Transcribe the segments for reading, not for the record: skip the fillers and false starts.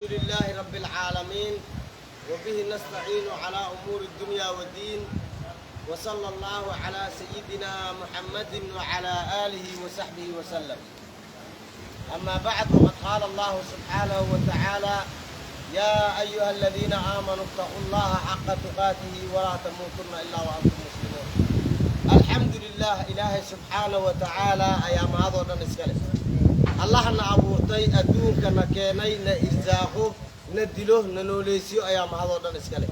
الحمد لله رب العالمين وبه نستعين على أمور الدنيا والدين وصلى الله على سيدنا محمد وعلى آله وصحبه وسلم. أما بعد، وقد قال الله سبحانه وتعالى: يا أيها الذين آمنوا اتقوا الله حق تقاته ولا تموتن إلا وأنتم مسلمون. الحمد لله إلهي سبحانه وتعالى أيام هذا نسكله الله نعبورتي أدونك نكيني نإرزاقه ندلوه ننوليسيو أيام هذا نسكله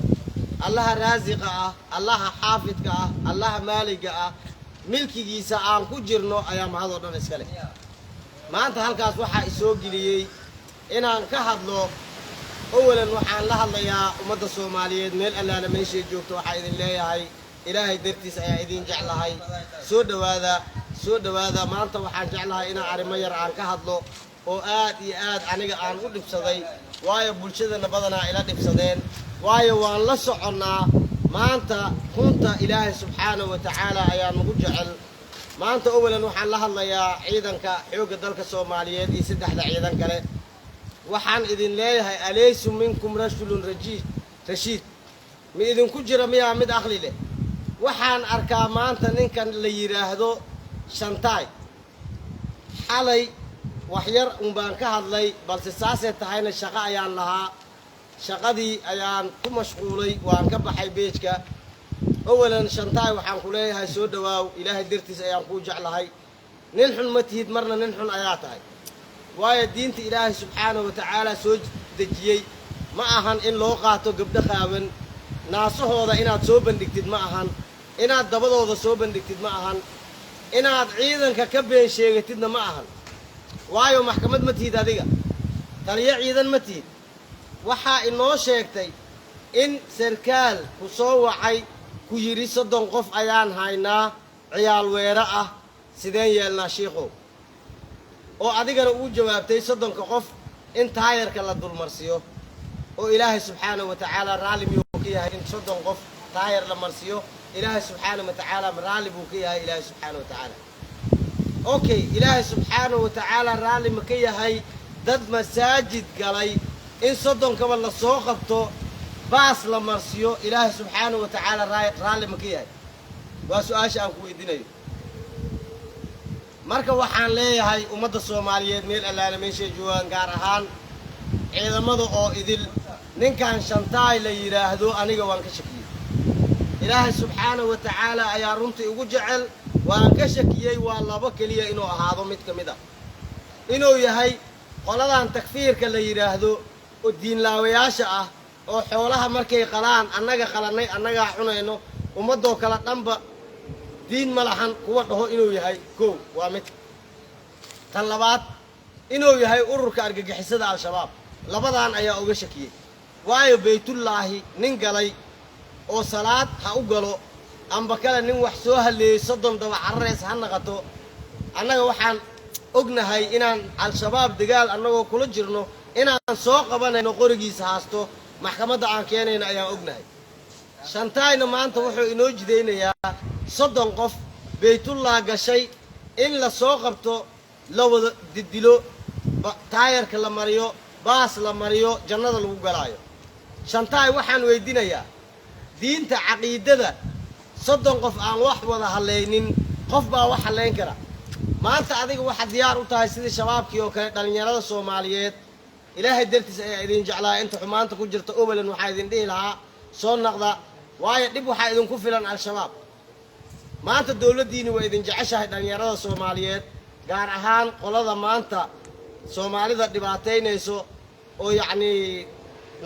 الله رازقه الله حافظك الله مالك ملكي جيسا عن كجرنو أيام هذا نسكله. ما أنت هالكاس وحى يسوق لي إن كهضلو أولاً وحى الله الله يا أمد الصوماليين ميل ألا أنا ماشي جوكت وحى إذن لي هاي إلهي درتي سأيدين جعلها هاي سود هذا ما أنت وحى جعلها إنا عرمير عن كهضلو وآد عنيق عن قد بصدي وايا بلشدنا بدنا إلى بصدين وايا وان لسعنا ما أنت كنت إلهي سبحانه وتعالى أيام مجعل ما أنت أولاً وحى الله يا عيدنك حيوك دلك الصوماليين يسدح لعيدنك له waxaan idin leeyahay alaysu minkum rajulun rashiid ma idin ku jira miyaa mid aqli leh. waxaan arkaa maanta ninkan la yiraahdo Shantaay xalay wax yar baan ka hadlay balse saasay tahayna shaqo ayaan lahaa shaqadii ayaan ku mashquulay waan ka baxay beejka. awalan Shantaay waxaan ku leeyahay soo dhawaaw ilaahay dartiis ayaan ku jeclahay nin xun ma tihid marna nin xun ayaa tahay waayo diinta ilaahay subxaanahu wa tacaala soo dejiyey ma ahan in loo qaato gabdho qaawan naasahooda inaad soo bandhigtid ma ahan inaad dabadooda soo bandhigtid ma ahan inaad ciidanka ka been sheegatidna ma ahan waayo maxkamad ma tihid adiga taliyo ciidan ma tihid. waxaa inoo sheegtay in sarkaal ku soo wacay ku yidhi 30 qof ayaan haynaa ciyaal weera ah sideen yeelnaa shiikhow oo adigana uu jawaabtay 30 qof in taayarka la dulmarsiyo oo ilaahay subxaanahu wa tacaala raali miyuu ka yahay in 30 qof taayar la marsiyo ilaahay subxaanahu wa tacaala raali buu ka yahay ilaahay subxaanahu wa tacaala okay ilaahay subxaanahu wa tacaala raali ma ka yahay dad masaajid galay in 30 kaba la soo qabto baas la marsiyo ilaahay subxaanahu wa tacaala raali ma ka yahay waa su'aasha aan ku weydiinayo. marka waxaan leeyahay ummadda Soomaaliyeed meel allaana meeshay joogaan gaar ahaan ciidamada oo idil ninkan Shantaay la yiraahdo aniga waan ka shakiyay ilaahay subxaanahu wa tacaala ayaa runtii ugu jecel waan ka shakiyay waa laba kaliya inuu ahaado mid ka mid ah inuu yahay qoladan takfiirka la yiraahdo oo diin laawayaasha ah oo xoolaha markay qalaan annaga qalanay annaga cunayno ummadoo kala dhanba diin malahan kuwa dhaho inuu yahay koow waa mid tan labaad inuu yahay ururka argagixisada al-shabaab labadan ayaa uga shakiyay waayo baytullaahi nin galay oo salaad ha u galo amba kale nin wax soo haleeyay 30 daba carrees ha naqato annaga waxaan ognahay inaan al-shabaab dagaal annagoo kula jirno inaan soo qabanayno qorigiisa haasto maxkamadda aan keenayno ayaan ognahay. Shantaayna maanta wuxuu inoo jideynayaa 30 qof baytullah gashay in la soo qabto la wada didilo taayarka la mariyo baas la mariyo jannada lagu galaayo. Shantaay waxaan weydiinayaa diinta caqiidada 30 qof aan wax wada haleynin qof baa wax haleyn kara maanta adiga waxa diyaar u tahay sidii shabaabkii oo kale dhalinyarada Soomaaliyeed ilaahay dartiis ayaa idin jeclaa inta xumaanta ku jirta obalan waxa idin dhihi lahaa soo naqda waayo dib waxa idin ku filan al-shabaab maanta dawladdiina waa idin jeceshahay dhalinyarada Soomaaliyeed gaar ahaan qolada maanta Soomaalida dhibaateynayso oo yacni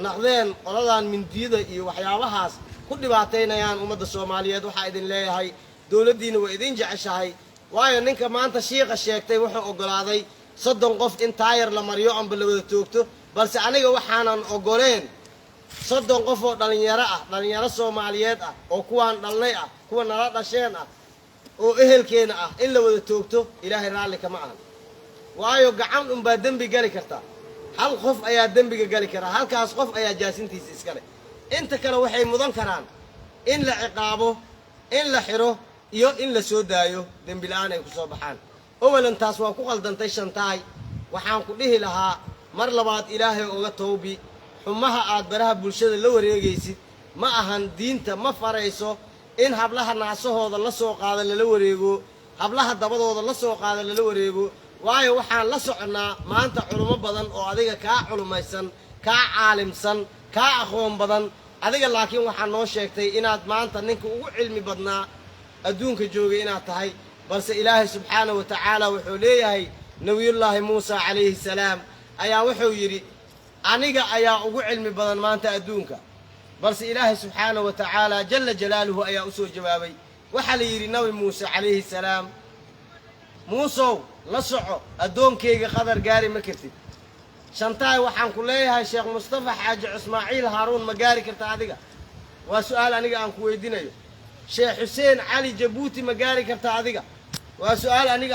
naqdeen qoladan mindiyada iyo waxyaabahaas ku dhibaateynayaan ummadda Soomaaliyeed waxa idin leeyahay dawladdiina waa idin jeceshahay waayo ninka maanta shiiqa sheegtay wuxuu ogolaaday 30 qof in taayar la mariyo amba la wada toogto balse aniga waxaanan ogoleen 30 qof oo dhalinyaro Soomaaliyeed ah oo kuwaan dhalnay ah kuwa nala dhasheen ah oo ehelkeena ah in la wada toogto ilaahay raali kama ahan waayo gacan baa dambi gali karta hal qof ayaa dambiga gali kara halkaas qof ayaa jaasintiisa iska leh inta kale waxay mudan karaan in la ciqaabo in la xiro iyo in la soo daayo dambi la'aan ay ku soo baxaan awalan taas waa ku qaldantay Shantaay waxaan ku dhihi lahaa mar labaad ilaahay uga tawbi xumaha aad baraha bulshada la wareegaysid ma ahan diinta ma farayso in hablaha naasahooda la soo qaada lala wareego hablaha dabadooda la soo qaada lala wareego waayo waxaan la soconnaa maanta culummo badan oo adiga kaa culumaysan kaa caalimsan kaa aqoon badan adiga laakiin waxaa noo sheegtay inaad maanta ninka ugu cilmi badnaa adduunka joogay inaad tahay balse ilaahay subxaanahu wa tacaala wuxuu leeyahay nabiyullaahi muusa calayhi salaam ayaa wuxuu yidhi aniga ayaa ugu cilmi badan maanta adduunka balse ilaahay subxaanahu wa tacaala jalla jalaaluhu ayaa u soo jawaabay waxaa la yidhi nabi muuse calayhi salaam muusow la soco addoonkayga qadar gaari ma kartid shantaay waxaan ku leeyahay sheekh mustafa xaaji ismaaciil haaruun ma gaari karta adiga waa su'aal aniga aan ku weydiinayo sheekh xuseen cali jabuuti ma gaari karta adiga waa su'aal aniga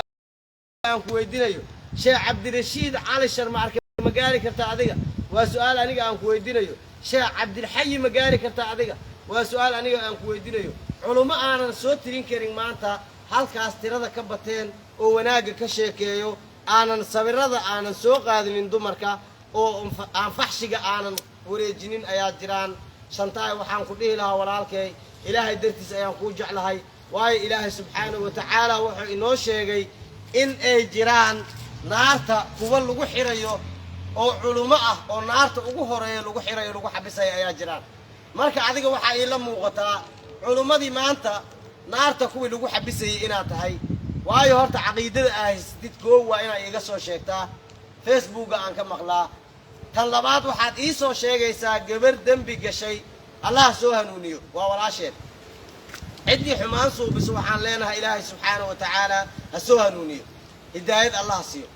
aan ku weydiinayo sheekh cabdirashiid cali sharmaarke ma gaari karta adiga waa su'aal aniga aan ku weydiinayo sheekh cabdilxayi ma gaari karta adiga waa su'aal aniga aan ku weydiinayo culummo aanan soo tirin karin maanta halkaas tirada ka bateen oo wanaagga ka sheekeeyo aanan sawirrada aanan soo qaadinin dumarka oo aan faxshiga aanan wareejinin ayaa jiraan shantaay waxaan ku dhihi lahaa walaalkay ilaahay dartiis ayaan kuu jeclahay waayo ilaahay subxaanahu wa tacaala wuxuu inoo sheegay in ay jiraan naarta kuwa lagu xirayo oo culummo ah oo naarta ugu horeeya lagu xirayo lagu xabisaya ayaa jiraan marka adiga waxaa iila muuqataa culummadii maanta naarta kuwii lagu xabisayay inaad tahay waayo horta caqiidada aa haysatid koow waa inaad iiga soo sheegtaa facebookga aan ka maqlaa tan labaad waxaad ii soo sheegaysaa gabar dembi gashay allaha soo hanuuniyo waa walaasheen ciddii xumaan suubiso waxaan leenahay ilaahay subxaanahu wa tacaala ha soo hanuuniyo hidaayad allaha siiyo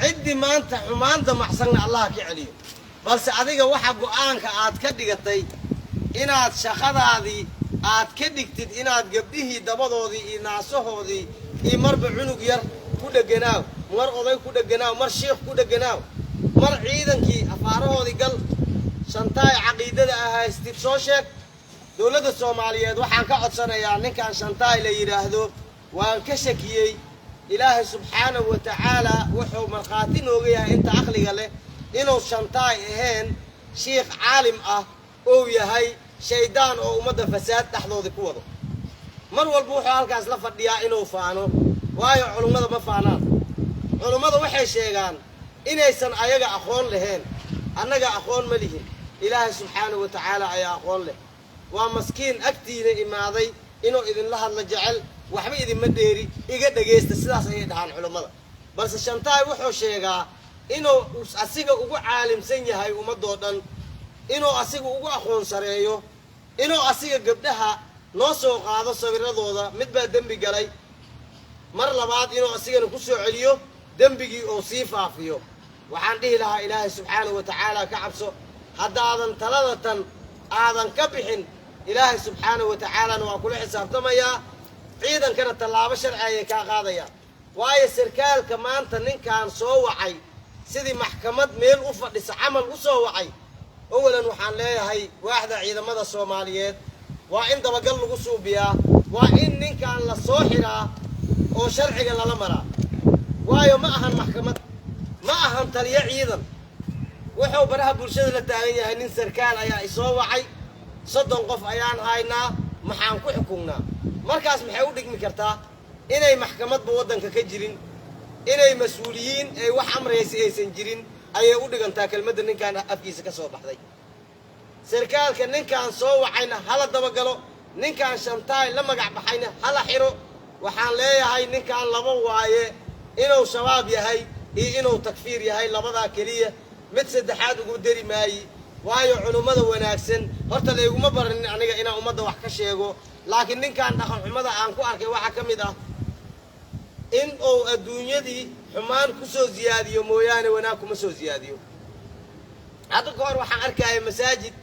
ciddii maanta xumaan damacsanna allaha ka celiyo balse adiga waxa go'aanka aad ka dhigatay inaad shaqadaadii aad ka dhigtid inaad gabdhihii dabadoodii iyo naasahoodii iyo marba cunug yar ku dheganaaw mar oday ku dheganaaw mar shiikh ku dheganaaw mar ciidankii afaarahoodii gal shantaay caqiidada ah haystid soo sheeg dowladda soomaaliyeed waxaan ka codsanayaa ninkan shantaay la yidhaahdo waan ka shakiyey ilaahay subxaanahu wa tacaala wuxuu markhaati nooga yahay inta aqliga leh inuu shantaay ahayn shiikh caalim ah ou yahay shaydaan oo ummadda fasaad dhexdoodii ku wado mar walba wuxuu halkaas la fadhiyaa inuu faano waayo culummada ma faanaan culummada waxay sheegaan inaysan ayaga aqoon lahayn annaga aqoon ma lihin ilaahay subxaanahu wa tacaala ayaa aqoon leh waa maskiin agtiina imaaday inuu idinla hadlo jecel waxba idinma dheeri iga dhegaysta sidaas ayay dhahaan culummada balse shantaay wuxuu sheegaa inuu asiga ugu caalimsan yahay ummaddoo dhan inuu asiga ugu aqoon sareeyo inuu asiga gabdhaha noo soo qaado sawirradooda mid baa dembi galay mar labaad inuu asigana ku soo celiyo dembigii oo sii faafiyo waxaan dhihi lahaa ilaahay subxaanahu wa tacaala ka cabso haddaadan taladatan aadan ka bixin ilaahay subxaanahu wa tacaalana waa kula xisaabtamayaa ciidankana tallaabo sharci ayay kaa qaadayaan waayo sarkaalka maanta ninkan soo wacay sidii maxkamad meel u fadhisa camal u soo wacay awalan waxaan leeyahay waaxda ciidamada soomaaliyeed waa in dabagal lagu suubiyaa waa in ninkan la soo xiraa oo sharciga lala maraa waayo ma ahan maxkamad ma ahan taliyo ciidan wuxuu baraha bulshada la taagan yahay nin sarkaal ayaa isoo wacay 30 qof ayaan haynaa maxaan ku xukunnaa markaas maxay u dhigmi kartaa inay maxkamadba waddanka ka jirin inay mas-uuliyiin ay wax amraysa aysan jirin ayay u dhigantaa kelmadda ninkan afkiisa ka soo baxday sarkaalka ninkan soo wacayna hala dabagalo ninkan shantaay la magac baxayna hala xiro waxaan leeyahay ninkan laba waaye inuu shabaab yahay iyo inuu takfiir yahay labadaa keliya mid saddexaad ugu dari maayi waayo culummada wanaagsan horta layguma baranin aniga inaan ummadda wax ka sheego laakiin ninkan dhaqan xumada aan ku arkay waxaa ka mid ah in uu adduunyadii xumaan ku soo ziyaadiyo mooyaane wanaag kuma soo ziyaadiyo hadda ka hor waxaan arkaya masaajid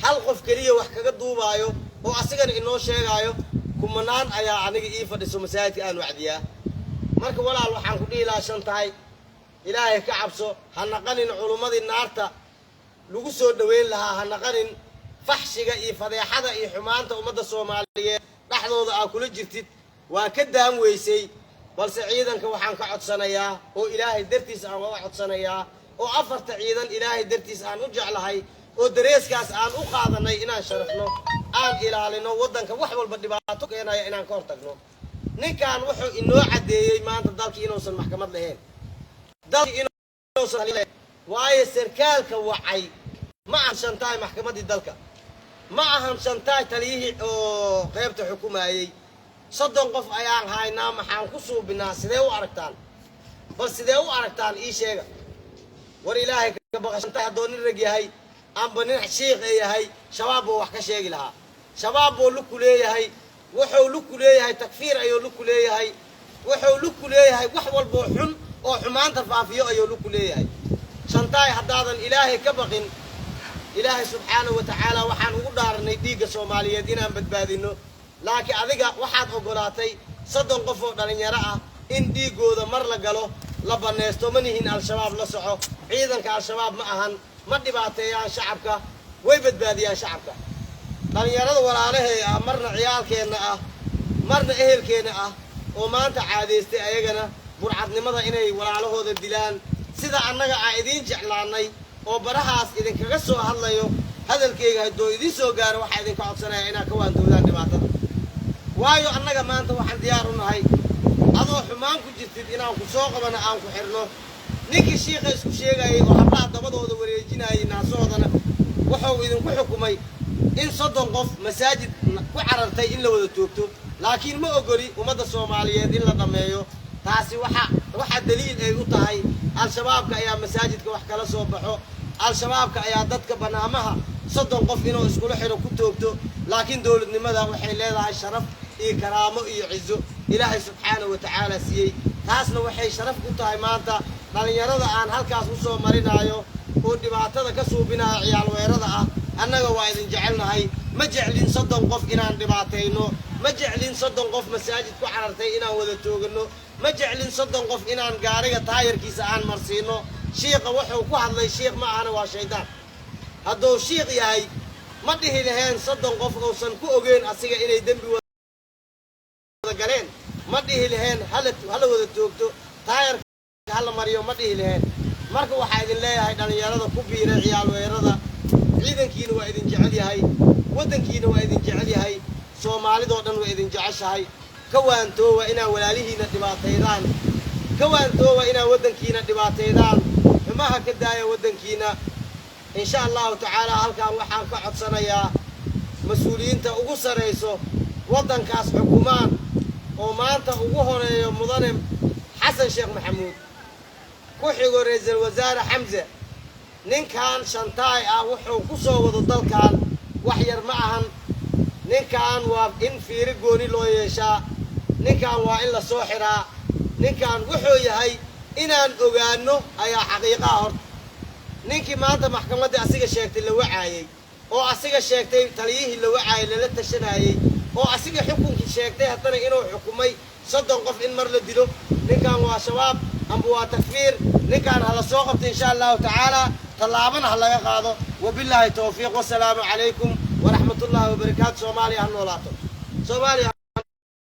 hal qof keliya wax kaga duubaayo oo asigana inoo sheegaayo kumanaan ayaa aniga ii fadhiso masaajidka aan wacdiyaa marka walaal waxaan ku dhihi lahaa shantahay ilaahay ka cabso ha naqanin culummadii naarta lagu soo dhoweyn lahaa ha naqanin faxshiga iyo fadeexada iyo xumaanta ummadda soomaaliyeed dhexdooda aa kula jirtid waa ka daan weysay balse ciidanka waxaan ka codsanayaa oo ilaahay dartiis aan uga codsanayaa oo afarta ciidan ilaahay dartiis aan u jeclahay oo dareeskaas aan u qaadanay inaan sharafno aan ilaalino waddanka wax walba dhibaato keenaya inaan ka hortagno ninkan wuxuu inoo cadeeyay maanta dalkii inuusan maxkamad lahayn dalkii inuusan waayo sarkaalka wacay ma ahan shantaay maxkamaddii dalka ma ahan shantaay taliyihii oo qaybta xukumayay 30 qof ayaan haynaa maxaan ku suubinaa sidee u aragtaan bal sidee u aragtaan ii sheega war ilaahay ka baqashanta haddoo nin rag yahay amba nin shiikh yahay shabaab buu wax ka sheegi lahaa shabaab buu luku leeyahay wuxuu luku leeyahay takfiir ayuu luku leeyahay wuxuu luku leeyahay wax walba xun oo xumaanta faafiyo ayuu luku leeyahay shantaay haddaadan ilaahay ka baqin ilaahay subxaanahu wa tacaala waxaan ugu dhaaranay dhiigga Soomaaliyeed inaan badbaadino laakiin adiga waxaad ogolaatay 30 qof oo dhalinyaro ah in dhiigooda mar la galo la baneesto manihin al-shabaab la soco ciidanka al-shabaab ma ahan ma dhibaateeyaan shacabka way badbaadiyaan shacabka dhalinyarada walaalahay ah marna ciyaalkeena ah marna ehelkeena ah oo maanta caadeystay ayagana burcadnimada inay walaalahooda dilaan sida annaga aan idin jeclaanay oo barahaas idinkaga soo hadlayo hadalkayga haddoo idin soo gaaro waxa idinka codsanaya inaad ka waantoodaan dhibaatada waayo annaga maanta waxaan diyaar u nahay adoo xumaan ku jirtid inaan ku soo qabano aan ku xirno ninkii shiikha isku sheegayay oo hablaha dabadooda wareejinayay naasoodana wuxuu idinku xukumay in 30 qof masaajid ku carartay in la wada toogto laakiin ma ogoli ummadda Soomaaliyeed in la dhameeyo taasi waxa daliil ay u tahay al-shabaabka ayaa masaajidka wax kala soo baxo al-shabaabka ayaa dadka banaamaha 30 qof inuu isku xiro ku toogto laakiin dawladnimada waxay leedahay sharaf iyo karaamo iyo cizo ilaahay subxaanahu wa tacaala siiyay taasna waxay sharaf u tahay maanta dhalinyarada aan halkaas u soo marinayo oo dhibaatada ka suubinayo ciyaal weerada ah annaga waa idin jecelnahay ma jeclin 30 qof inaan dhibaatayno ma jeclin 30 qof masaajid ku carartay inaan wada toogano ma jeclin 30 qof inaan gaariga taayirkiisa aan marsiino shiiqa wuxuu ku hadlay shiiq ma ahana waa shaydaan hadduu shiiq yahay ma dhihi lahayn 30 qof uusan ku ogeyn asiga inay dembi wada galeen ma dhihi lahayn hala wada toogto taayirka hala mariyo ma dhihi lahayn marka waxaa idin leeyahay dhalinyarada ku biiray ciyaal weerada ciidankiina waa idin jecel yahay waddankiina waa idin jecel yahay Soomaalidoo dhan waa idin jeceshahay ka waantoowa inaa walaalihiina dhibaateydaan ka waantoowa inaa waddankiina dhibaateydaan xumaha ka daaya waddankiina insha Allah tacaala halkaan waxaan ka codsanayaa mas'uuliyiinta ugu sareyso waddankaas xukumaan oo maanta ugu horeeyo mudane xasan sheekh maxamuud ku xigo ra'iisul wasaare xamza ninkan shantaay ah wuxuu ku soo wado dalkan wax yar ma ahan ninkan waa in fiiri gooni loo yeeshaa ninkan waa in la soo xiraa ninkan wuxuu yahay inaan ogaano ayaa xaqiiqa horta ninkii maanta maxkamadda asiga sheegtay la wacaayay oo asiga sheegtay taliyihii la wacaayay la tashanayay oo asiga xukunkii sheegtay haddana inuu xukumay 30 qof in mar la dilo ninkan waa shabaab amba waa takfiir ninkan hala soo qabto insha Allah tacaala tallaabana ha laga qaado wabillahi tawfiiq wassalaamu calaykum ورحمة الله وبركاته. Soomaaliya ha noolaato. Soomaaliya